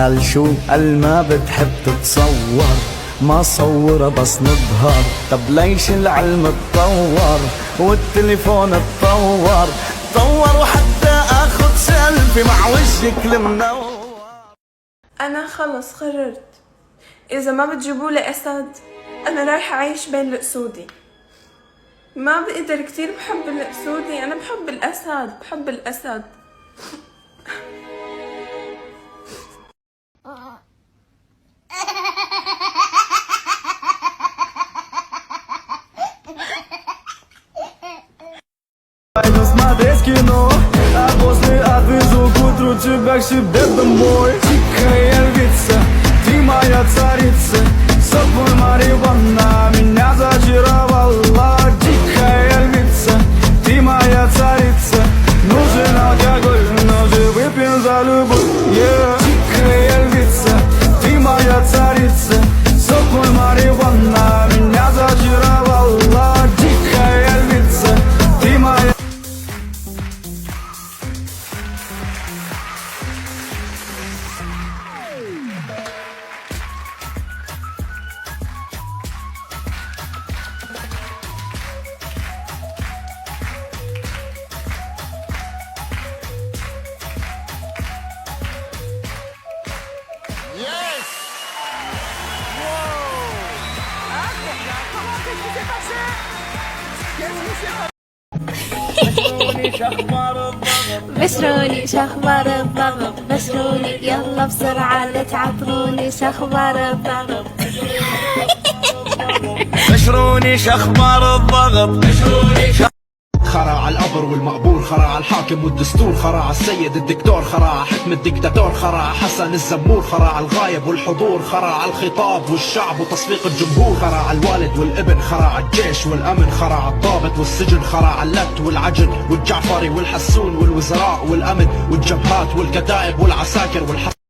قال شو؟ قال ما بتحب تتصور، ما صورة بس نظهر. طب ليش العلم اتطور والتليفون اتطور وحتى اخد سيلفي مع وجهك المنور. انا خلص قررت، اذا ما بتجيبولي اسد انا رايحة اعيش بين الاسودي. ما بقدر، كتير بحب الاسودي، انا بحب الاسد، بحب الاسد. Смотреть кино, а после отвезу к утру тебя к себе домой. Тихая львица, ты моя царица, сок мой марихуана меня зачаровала. Тихая львица, ты моя царица, нужен алкоголь, но же выпьем за любовь. Тихая львица, ты моя царица, сок мой марихуана меня зачаровала. Тихая львица, ты моя. بشروني شخبر الضغط، بشروني يلا بسرعة لا تعطروني شخبر الضغط. بشروني شخبر الضغط، خرع على القبر والمقبور، خرع على الحاكم والدستور، خرع على السيد الدكتور، خرع على حكم الدكتاتور، خرع على حسن الزمور، خرع على الغايب والحضور، خرع على الخطاب والشعب وتصفيق الجمهور، خرع على الوالد والابن، خرع على الجيش والامن، خرع على الضابط والسجن، خرع على اللت والعجن والجعفري والحسون والوزراء والامن والجبهات والكتائب والعساكر والحرب.